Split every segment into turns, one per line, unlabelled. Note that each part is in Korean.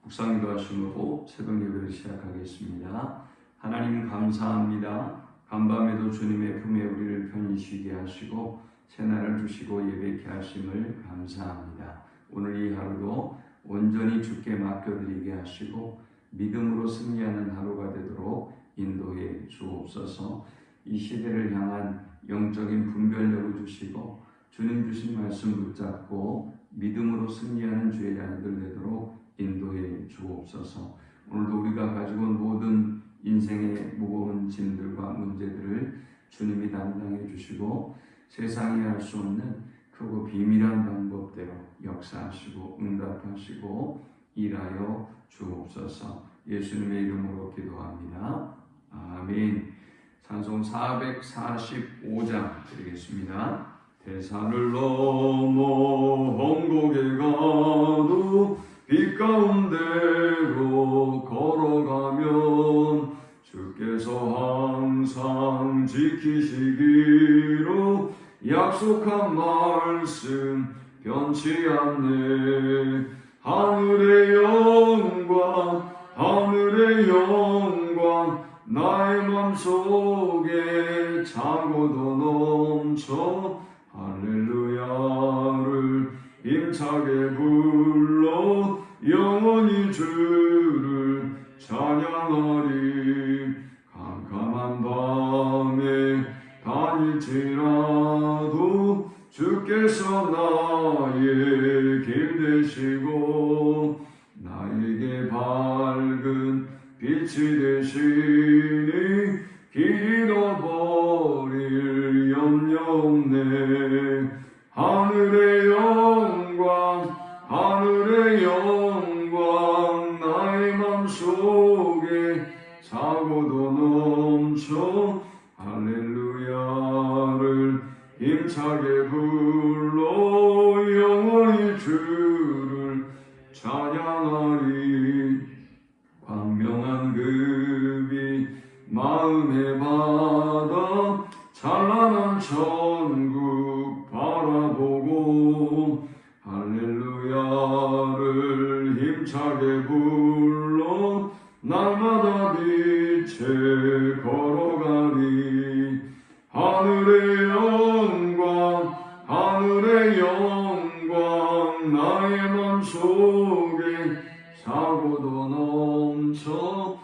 묵상기도 하심으로 새벽 예배를 시작하겠습니다. 하나님 감사합니다. 간밤에도 주님의 품에 우리를 편히 쉬게 하시고 새날을 주시고 예배케 하심을 감사합니다. 오늘 이 하루도 온전히 주께 맡겨드리게 하시고 믿음으로 승리하는 하루가 되도록 인도해 주옵소서. 이 시대를 향한 영적인 분별력을 주시고 주님 주신 말씀 붙잡고 믿음으로 승리하는 주의 자녀들 되도록 인도해 주옵소서. 오늘도 우리가 가지고 온 모든 인생의 무거운 짐들과 문제들을 주님이 담당해 주시고 세상이 할 수 없는 크고 비밀한 방법대로 역사하시고 응답하시고 일하여 주옵소서. 예수님의 이름으로 기도합니다. 아멘. 찬송 445장 드리겠습니다. 대산을 넘어 홍곡에 가도 빛 가운데로 걸어가면 주께서 항상 지키시기로 약속한 말씀 변치 않네. 하늘의 영광 나의 맘속에 차고도 넘쳐 할렐루야를 힘차게 불러 영원히 주를 찬양하리. 캄캄한 밤에 다닐지라도 주께서 나의 길 되시고 나에게 밝은 빛이 되시니 길 잃어버릴 염려 없네. 하늘의 영광 나의 맘속에 차고도 넘쳐 할렐루야를 힘차게 불러 영원히 주를 찬양하리. 광명한 그 빛 마음의 바다 찬란한 천국 바라보고 할렐루야를 힘차게 불러 날마다 빛에 걸어가리. 하늘의 영광 나의 맘속에 차고도 넘쳐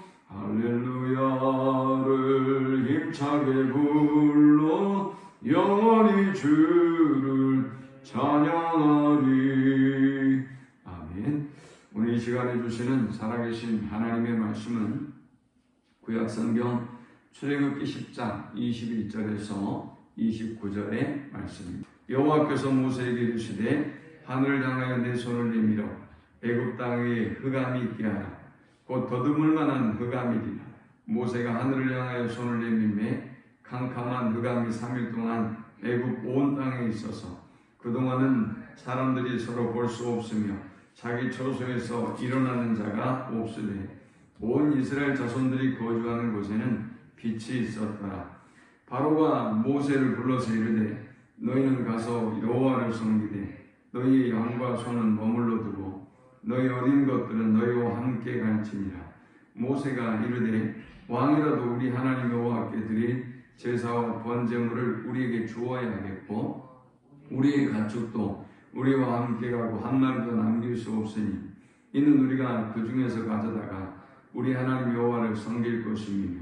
할렐루야를 힘차게 불러 영원히 주를 찬양하리. 아멘. 오늘 이 시간에 주시는 살아계신 하나님의 말씀은 구약성경 출애굽기 10장 21절에서 29절의 말씀입니다. 여호와께서 모세에게 이르시되 하늘을 향하여 내 손을 내밀어 애굽 땅 위에 흑암이 있게 하라. 곧 더듬을 만한 흑암이리라. 모세가 하늘을 향하여 손을 내밀매 캄캄한 흑암이 3일 동안 애굽 온 땅에 있어서 그동안은 사람들이 서로 볼 수 없으며 자기 처소에서 일어나는 자가 없으되 온 이스라엘 자손들이 거주하는 곳에는 빛이 있었더라. 바로가 모세를 불러서 이르되 너희는 가서 여호와를 섬기되 너희의 양과 소는 머물러 두고 너희 어린 것들은 너희와 함께 갈지니라. 모세가 이르되 왕이라도 우리 하나님 여호와께 드릴 제사와 번제물을 우리에게 주어야 하겠고 우리의 가축도 우리와 함께 가고 한 마리도 남길 수 없으니 이는 우리가 그 중에서 가져다가 우리 하나님 여호와를 섬길 것임이며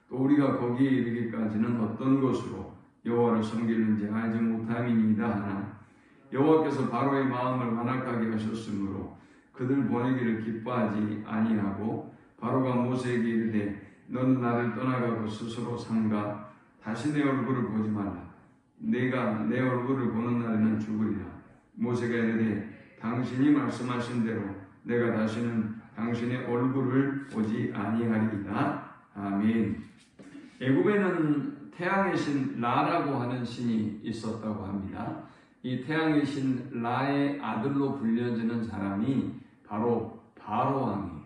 또 우리가 거기에 이르기까지는 어떤 것으로 여호와를 섬기는지 알지 못함이니이다 하나 여호와께서 바로의 마음을 완악하게 하셨으므로 그들 보내기를 기뻐하지 아니하고 바로가 모세에게 이르되 너는 나를 떠나가고 스스로 삼가 다시 내 얼굴을 보지 말라. 내가 내 얼굴을 보는 날에는 죽으리라. 모세가 이르되 당신이 말씀하신 대로 내가 다시는 당신의 얼굴을 보지 아니하리이다. 아멘. 애굽에는 태양의 신 라라고 하는 신이 있었다고 합니다. 이 태양의 신 라의 아들로 불려지는 사람이 바로 바로 왕이에요.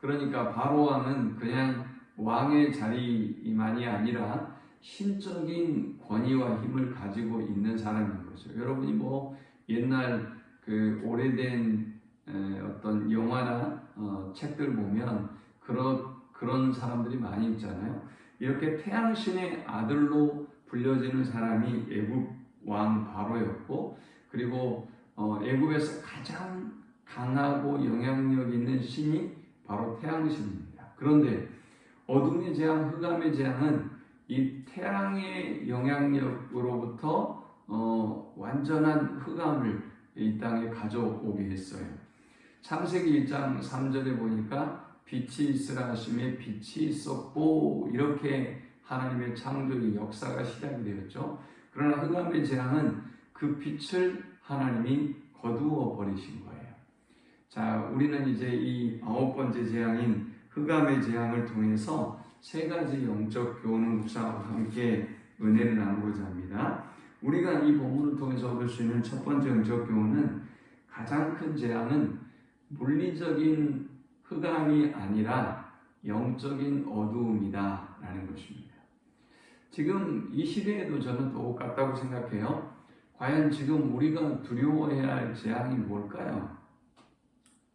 그러니까 바로 왕은 그냥 왕의 자리만이 아니라 신적인 권위와 힘을 가지고 있는 사람인 거죠. 여러분이 뭐 옛날 그 오래된 어떤 영화나 책들 보면 그런 사람들이 많이 있잖아요. 이렇게 태양신의 아들로 불려지는 사람이 애굽 왕 바로였고, 그리고 애굽에서 가장 강하고 영향력 있는 신이 바로 태양신입니다. 그런데 어둠의 재앙, 흑암의 재앙은 이 태양의 영향력으로부터 완전한 흑암을 이 땅에 가져오게 했어요. 창세기 1장 3절에 보니까 빛이 있으라 하심에 빛이 있었고, 이렇게 하나님의 창조의 역사가 시작이 되었죠. 그러나 흑암의 재앙은 그 빛을 하나님이 거두어 버리신 거예요. 자, 우리는 이제 이 9번째 재앙인 흑암의 재앙을 통해서 세 가지 영적 교훈을 묵상하고 함께 은혜를 나누고자 합니다. 우리가 이 본문을 통해서 얻을 수 있는 첫 번째 영적 교훈은, 가장 큰 재앙은 물리적인 흑암이 아니라 영적인 어두움이다 라는 것입니다. 지금 이 시대에도 저는 똑같다고 생각해요. 과연 지금 우리가 두려워해야 할 재앙이 뭘까요?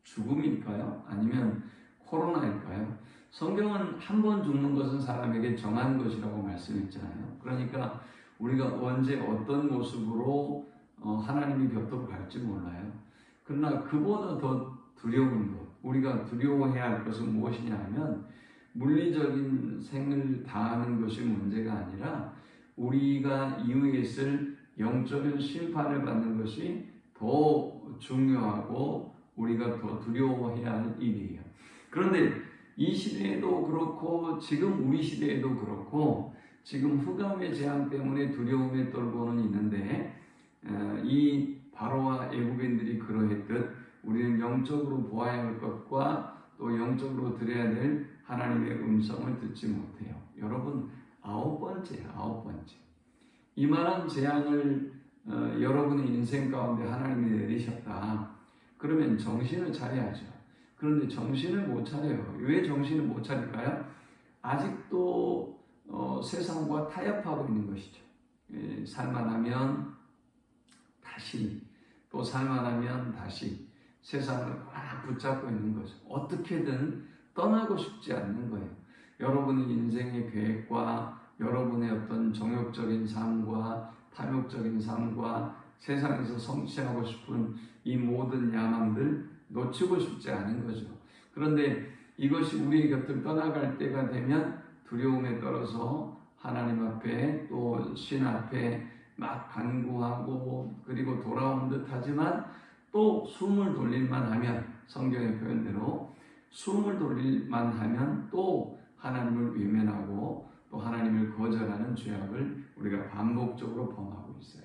죽음일까요? 아니면 코로나일까요? 성경은 한 번 죽는 것은 사람에게 정한 것이라고 말씀했잖아요. 그러니까 우리가 언제 어떤 모습으로 하나님의 곁으로 갈지 몰라요. 그러나 그보다 더 두려운 것, 우리가 두려워해야 할 것은 무엇이냐 하면, 물리적인 생을 다하는 것이 문제가 아니라 우리가 이후에 있을 영적인 심판을 받는 것이 더 중요하고 우리가 더 두려워해야 할 일이에요. 그런데 이 시대에도 그렇고 지금 우리 시대에도 그렇고 지금 흑암의 재앙 때문에 두려움에 떨고는 있는데, 이 바로와 애굽인들이 그러했듯 우리는 영적으로 보아야 할 것과 또 영적으로 들어야 될 하나님의 음성을 듣지 못해요. 여러분, 9번째. 이만한 재앙을 여러분의 인생 가운데 하나님이 내리셨다. 그러면 정신을 차려야죠. 그런데 정신을 못 차려요. 왜 정신을 못 차릴까요? 아직도 세상과 타협하고 있는 것이죠. 살만하면 다시, 또 살만하면 다시 세상을 꽉 붙잡고 있는 거죠. 어떻게든 떠나고 싶지 않는 거예요. 여러분의 인생의 계획과 여러분의 어떤 정욕적인 삶과 탐욕적인 삶과 세상에서 성취하고 싶은 이 모든 야망들 놓치고 싶지 않은 거죠. 그런데 이것이 우리의 곁을 떠나갈 때가 되면 두려움에 떨어서 하나님 앞에 또 신 앞에 막 간구하고 그리고 돌아온 듯 하지만 또 숨을 돌릴만 하면, 성경의 표현대로 숨을 돌릴만 하면 또 하나님을 외면하고 또 하나님을 거절하는 죄악을 우리가 반복적으로 범하고 있어요.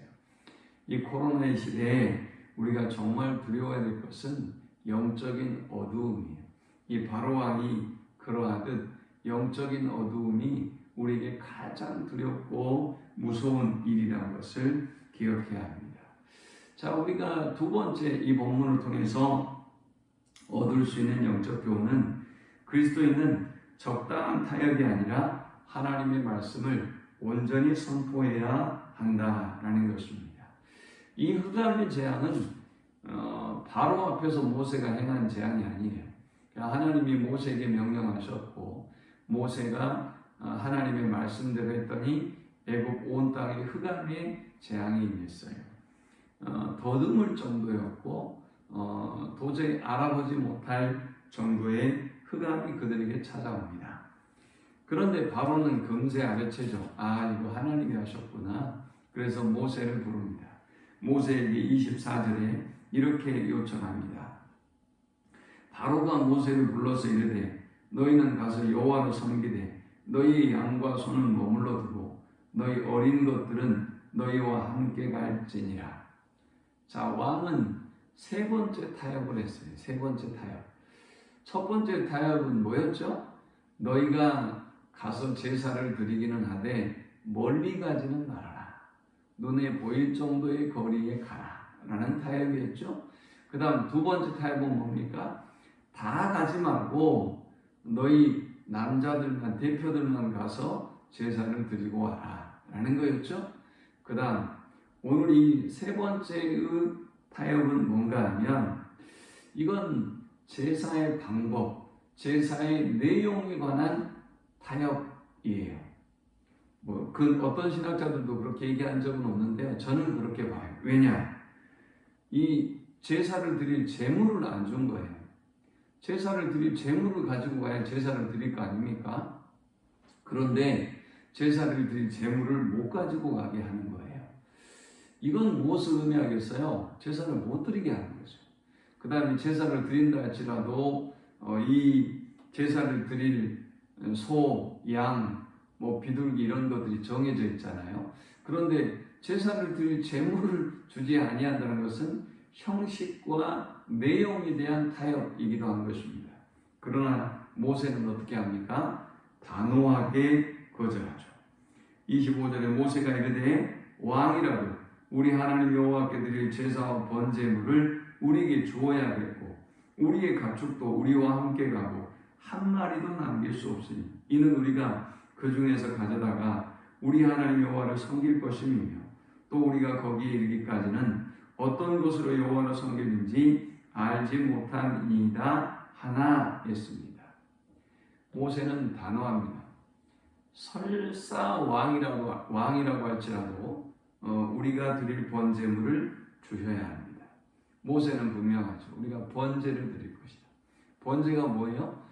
이 코로나의 시대에 우리가 정말 두려워해야 될 것은 영적인 어두움이에요. 이 바로왕이 그러하듯 영적인 어두움이 우리에게 가장 두렵고 무서운 일이라는 것을 기억해야 합니다. 자, 우리가 두 번째 이 본문을 통해서 얻을 수 있는 영적 교훈은, 그리스도인은 적당한 타협이 아니라 하나님의 말씀을 온전히 선포해야 한다라는 것입니다. 이 흑암의 재앙은 바로 앞에서 모세가 행한 재앙이 아니에요. 하나님이 모세에게 명령하셨고 모세가 하나님의 말씀대로 했더니 애굽 온 땅에 흑암의 재앙이 임했어요. 더듬을 정도였고 도저히 알아보지 못할 정도의 흑암이 그들에게 찾아옵니다. 그런데 바로는 금세 알아채죠. 이거 하나님이 하셨구나. 그래서 모세를 부릅니다. 모세에게 24절에 이렇게 요청합니다. 바로가 모세를 불러서 이르되 너희는 가서 여호와를 섬기되 너희의 양과 소는 머물러 두고 너희 어린 것들은 너희와 함께 갈지니라. 자, 왕은 세 번째 타협을 했어요. 세 번째 타협. 첫 번째 타협은 뭐였죠? 너희가 가서 제사를 드리기는 하되 멀리 가지는 말아라. 눈에 보일 정도의 거리에 가라. 라는 타협이었죠. 그 다음 두 번째 타협은 뭡니까? 다 가지 말고 너희 남자들만, 대표들만 가서 제사를 드리고 와라. 라는 거였죠. 그 다음 오늘 이 세 번째의 타협은 뭔가 하면 이건 제사의 방법, 제사의 내용에 관한 타협이에요. 그 어떤 신학자들도 그렇게 얘기한 적은 없는데요. 저는 그렇게 봐요. 왜냐? 이 제사를 드릴 재물을 안 준 거예요. 제사를 드릴 재물을 가지고 가야 제사를 드릴 거 아닙니까? 그런데 제사를 드릴 재물을 못 가지고 가게 하는 거예요. 이건 무엇을 의미하겠어요? 제사를 못 드리게 하는 거죠. 그 다음에 제사를 드린다 할지라도 이 제사를 드릴 소, 양, 비둘기 이런 것들이 정해져 있잖아요. 그런데 제사를 드릴 재물을 주지 아니한다는 것은 형식과 내용에 대한 타협이기도 한 것입니다. 그러나 모세는 어떻게 합니까? 단호하게 거절하죠. 25절에 모세가 이르되 왕이라도 우리 하나님 여호와께 드릴 제사와 번제물을 우리에게 주어야겠고 우리의 가축도 우리와 함께 가고 한 마리도 남길 수 없으니 이는 우리가 그 중에서 가져다가 우리 하나님 여호와를 섬길 것임이며 또 우리가 거기에 이르기까지는 어떤 것으로 여호와를 섬기는지 알지 못하니이다 하나 했습니다. 모세는 단호합니다. 설사 왕이라고 할지라도 우리가 드릴 번제물을 주셔야 합니다. 모세는 분명하죠. 우리가 번제를 드릴 것이다. 번제가 뭐예요?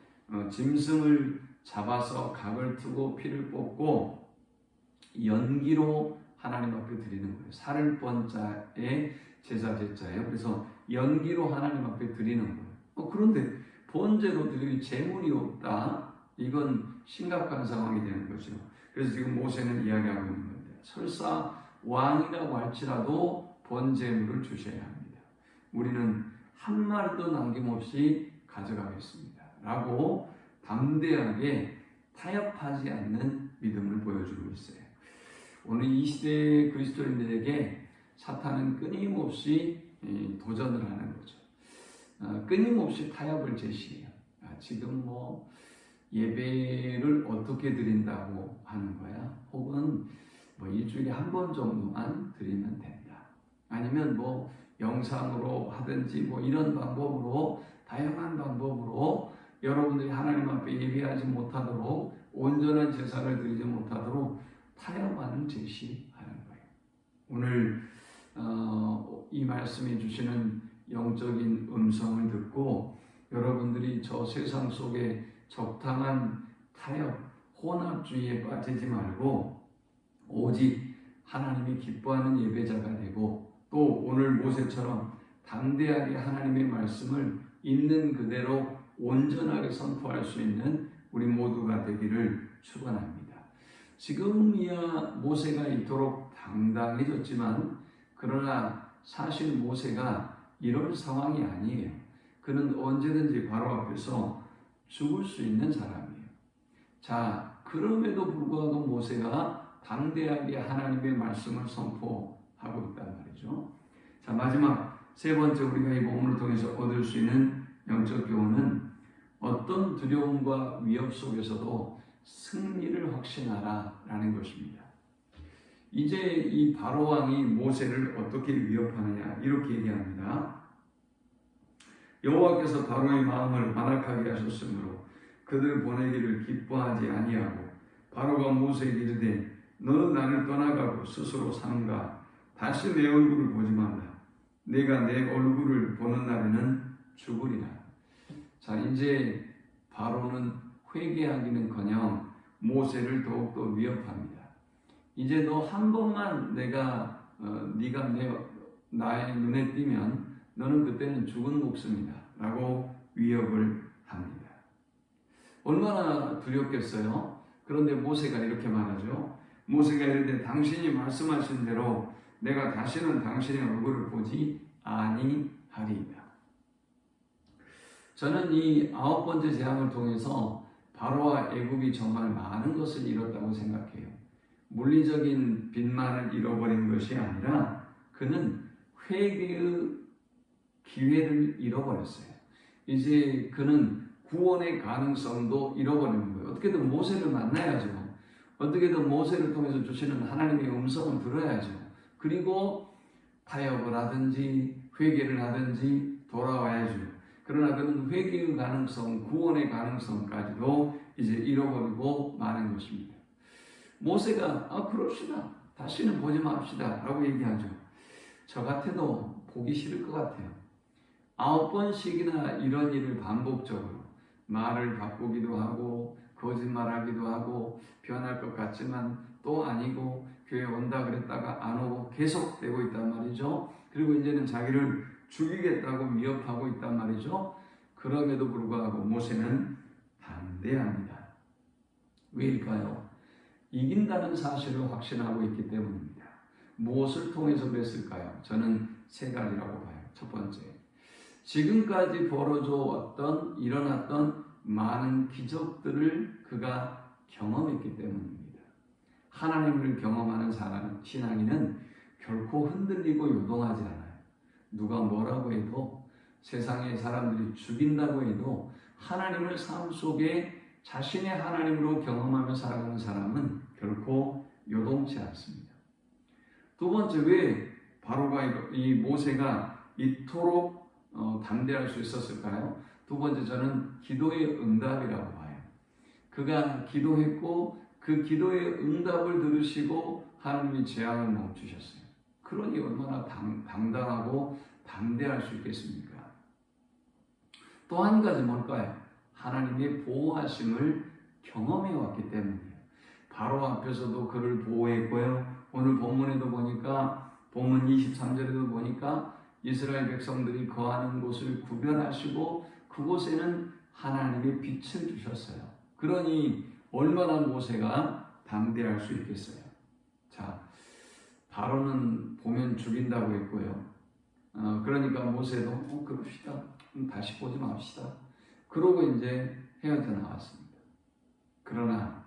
짐승을 잡아서 각을 트고 피를 뽑고 연기로 하나님 앞에 드리는 거예요. 살을 번자에 제사 제자예요. 그래서 연기로 하나님 앞에 드리는 거예요. 그런데 번제로 드릴 재물이 없다. 이건 심각한 상황이 되는 거죠. 그래서 지금 모세는 이야기하고 있는 건데 설사 왕이라고 할지라도 번제물을 주셔야 합니다. 우리는 한 마리도 남김없이 가져가겠습니다. 라고 담대하게 타협하지 않는 믿음을 보여주고 있어요. 오늘 이 시대의 그리스도인들에게 사탄은 끊임없이 도전을 하는 거죠. 끊임없이 타협을 제시해요. 지금 예배를 어떻게 드린다고 하는 거야? 혹은 일주일에 한 번 정도만 드리면 된다. 아니면 영상으로 하든지 이런 방법으로 다양한 방법으로 여러분들이 하나님 앞에 예배하지 못하도록 온전한 제사를 드리지 못하도록 타협안을 제시하는 거예요. 오늘 이 말씀이 주시는 영적인 음성을 듣고 여러분들이 저 세상 속에 적당한 타협, 혼합주의에 빠지지 말고 오직 하나님이 기뻐하는 예배자가 되고 또 오늘 모세처럼 담대하게 하나님의 말씀을 있는 그대로 온전하게 선포할 수 있는 우리 모두가 되기를 축원합니다. 지금이야 모세가 이토록 당당해졌지만 그러나 사실 모세가 이런 상황이 아니에요. 그는 언제든지 바로 앞에서 죽을 수 있는 사람이에요. 자, 그럼에도 불구하고 모세가 담대하게 하나님의 말씀을 선포하고 있단 말이죠. 자, 마지막 세 번째 우리가 이 본문을 통해서 얻을 수 있는 영적 교훈은 어떤 두려움과 위협 속에서도 승리를 확신하라 라는 것입니다. 이제 이 바로왕이 모세를 어떻게 위협하느냐 이렇게 얘기합니다. 여호와께서 바로의 마음을 완악하게 하셨으므로 그들 보내기를 기뻐하지 아니하고 바로가 모세에게 이르되 너는 나를 떠나가고 스스로 삼가 다시 내 얼굴을 보지 말라. 내가 내 얼굴을 보는 날에는 죽으리라. 자, 이제 바로는 회개하기는커녕 모세를 더욱더 위협합니다. 이제 너 한 번만 네가 나의 눈에 띄면 너는 그때는 죽은 목숨이다 라고 위협을 합니다. 얼마나 두렵겠어요? 그런데 모세가 이렇게 말하죠. 모세가 이르되 당신이 말씀하신 대로 내가 다시는 당신의 얼굴을 보지 아니하리이다. 저는 이 9번째 재앙을 통해서 바로와 애굽이 정말 많은 것을 잃었다고 생각해요. 물리적인 빚만을 잃어버린 것이 아니라 그는 회개의 기회를 잃어버렸어요. 이제 그는 구원의 가능성도 잃어버리는 거예요. 어떻게든 모세를 만나야죠. 어떻게든 모세를 통해서 주시는 하나님의 음성을 들어야죠. 그리고 타협을 하든지 회개를 하든지 돌아와야죠. 그는 회개의 가능성, 구원의 가능성까지도 이제 잃어버리고 마는 것입니다. 모세가 그럽시다. 다시는 보지 맙시다. 라고 얘기하죠. 저 같아도 보기 싫을 것 같아요. 9번씩이나 이런 일을 반복적으로 말을 바꾸기도 하고 거짓말하기도 하고 변할 것 같지만 또 아니고 교회 온다 그랬다가 안 오고 계속되고 있단 말이죠. 그리고 이제는 자기를 죽이겠다고 위협하고 있단 말이죠. 그럼에도 불구하고 모세는 담대합니다. 왜일까요? 이긴다는 사실을 확신하고 있기 때문입니다. 무엇을 통해서 그랬을까요? 저는 세 가지라고 봐요. 첫 번째, 지금까지 일어났던 많은 기적들을 그가 경험했기 때문입니다. 하나님을 경험하는 사람, 신앙인은 결코 흔들리고 요동하지 않아요. 누가 뭐라고 해도, 세상의 사람들이 죽인다고 해도 하나님을 삶 속에 자신의 하나님으로 경험하며 살아가는 사람은 결코 요동치 않습니다. 두 번째, 왜 바로가 이 모세가 이토록 담대할 수 있었을까요? 두 번째, 저는 기도의 응답이라고 봐요. 그가 기도했고 그 기도의 응답을 들으시고 하나님이 재앙을 멈추셨어요. 그러니 얼마나 당당하고 담대할 수 있겠습니까? 또 한 가지 뭘까요? 하나님의 보호하심을 경험해 왔기 때문이에요. 바로 앞에서도 그를 보호했고요. 오늘 본문에도 보니까, 본문 23절에도 보니까 이스라엘 백성들이 거하는 곳을 구별하시고 그곳에는 하나님의 빛을 주셨어요. 그러니 얼마나 모세가 담대할 수 있겠어요. 자, 바로는 보면 죽인다고 했고요. 그러니까 모세도 그럽시다. 다시 보지 맙시다. 그러고 이제 헤어져 나왔습니다. 그러나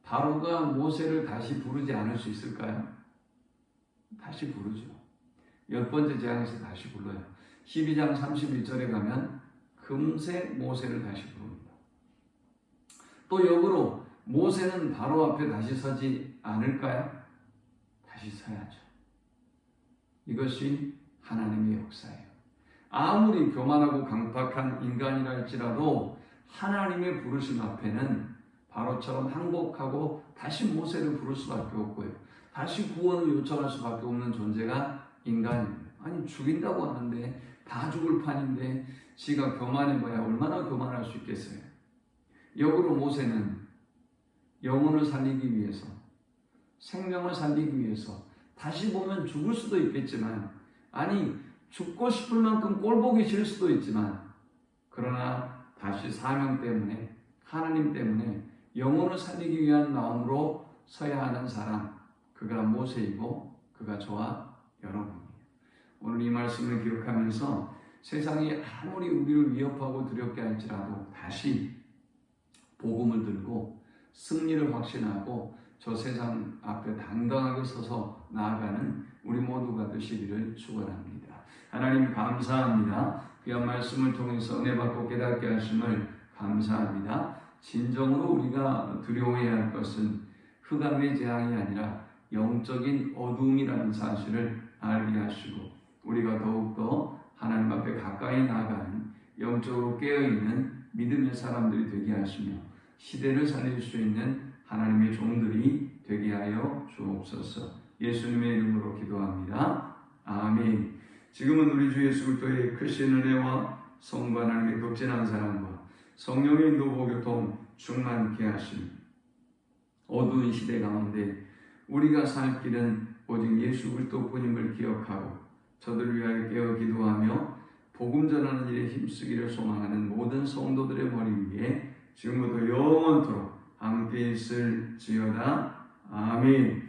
바로가 모세를 다시 부르지 않을 수 있을까요? 다시 부르죠. 10번째 재앙에서 다시 불러요. 12장 31절에 가면 금세 모세를 다시 부릅니다. 또 역으로 모세는 바로 앞에 다시 서지 않을까요? 다시 서야죠. 이것이 하나님의 역사예요. 아무리 교만하고 강팍한 인간이라 할지라도 하나님의 부르심 앞에는 바로처럼 항복하고 다시 모세를 부를 수밖에 없고요. 다시 구원을 요청할 수밖에 없는 존재가 인간입니다. 아니, 죽인다고 하는데 다 죽을 판인데 지가 교만해봐야 얼마나 교만할 수 있겠어요. 역으로 모세는 영혼을 살리기 위해서, 생명을 살리기 위해서, 다시 보면 죽을 수도 있겠지만, 아니 죽고 싶을 만큼 꼴보기 싫을 수도 있지만, 그러나 다시 사명 때문에, 하나님 때문에 영혼을 살리기 위한 마음으로 서야 하는 사람, 그가 모세이고 그가 저와 여러분이에요. 오늘 이 말씀을 기억하면서 세상이 아무리 우리를 위협하고 두렵게 할지라도 다시 복음을 들고 승리를 확신하고 저 세상 앞에 당당하게 서서 나아가는 우리 모두가 되시기를 축원합니다. 하나님 감사합니다. 귀한 말씀을 통해서 은혜 받고 깨닫게 하심을 감사합니다. 진정으로 우리가 두려워해야 할 것은 흑암의 재앙이 아니라 영적인 어둠이라는 사실을 알게 하시고 우리가 더욱더 하나님 앞에 가까이 나아가는 영적으로 깨어있는 믿음의 사람들이 되게 하시며 시대를 살릴 수 있는 하나님의 종들이 되게 하여 주옵소서. 예수님의 이름으로 기도합니다. 아멘. 지금은 우리 주 예수 그리스도의 크신 은혜와 성부 하나님의 극진한 사랑과 성령의 인도 교통 충만케 하심, 어두운 시대 가운데 우리가 살 길은 오직 예수 그리스도뿐임을 기억하고 저들을 위하여 깨어 기도하며 복음 전하는 일에 힘쓰기를 소망하는 모든 성도들의 머리 위에 지금부터 영원토록 함께 있을지어다. 아멘.